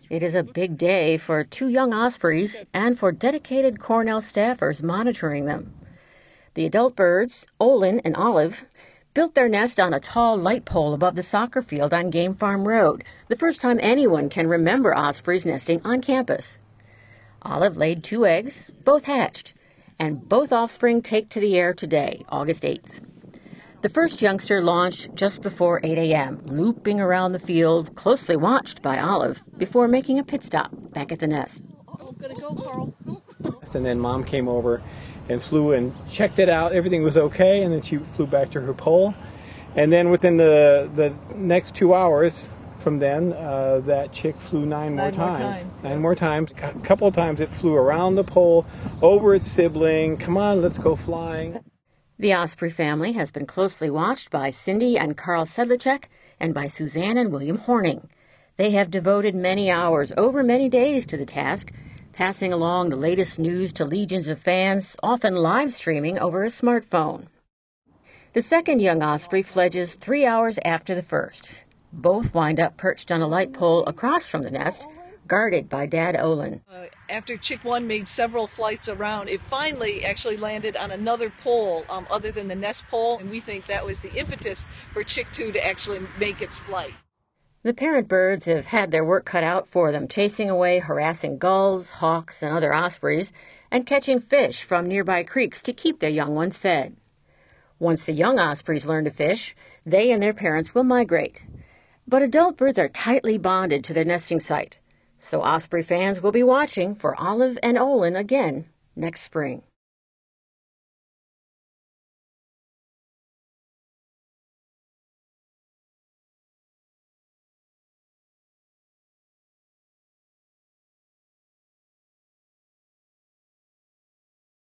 It is a big day for two young ospreys and for dedicated Cornell staffers monitoring them. The adult birds, Olin and Olive, built their nest on a tall light pole above the soccer field on Game Farm Road, the first time anyone can remember ospreys nesting on campus. Olive laid 2 eggs, both hatched, and both offspring take to the air today, August 8th. The first youngster launched just before 8 a.m., looping around the field, closely watched by Olive, before making a pit stop back at the nest. Oh, gonna go, Karel. And then Mom came over and flew and checked it out. Everything was okay, and then she flew back to her pole. And then within the next 2 hours from then, that chick flew 9 more times. 9 more times. A couple of times it flew around the pole, over its sibling. Come on, let's go flying. The Osprey family has been closely watched by Cindy and Karel Sedlacek and by Suzanne and William Horning. They have devoted many hours over many days to the task, passing along the latest news to legions of fans, often live streaming over a smartphone. The second young osprey fledges 3 hours after the first. Both wind up perched on a light pole across from the nest, guarded by Dad Olin. After Chick 1 made several flights around, it finally actually landed on another pole other than the nest pole, and we think that was the impetus for Chick 2 to actually make its flight. The parent birds have had their work cut out for them, chasing away harassing gulls, hawks, and other ospreys, and catching fish from nearby creeks to keep their young ones fed. Once the young ospreys learn to fish, they and their parents will migrate. But adult birds are tightly bonded to their nesting site, so Osprey fans will be watching for Olive and Olin again next spring.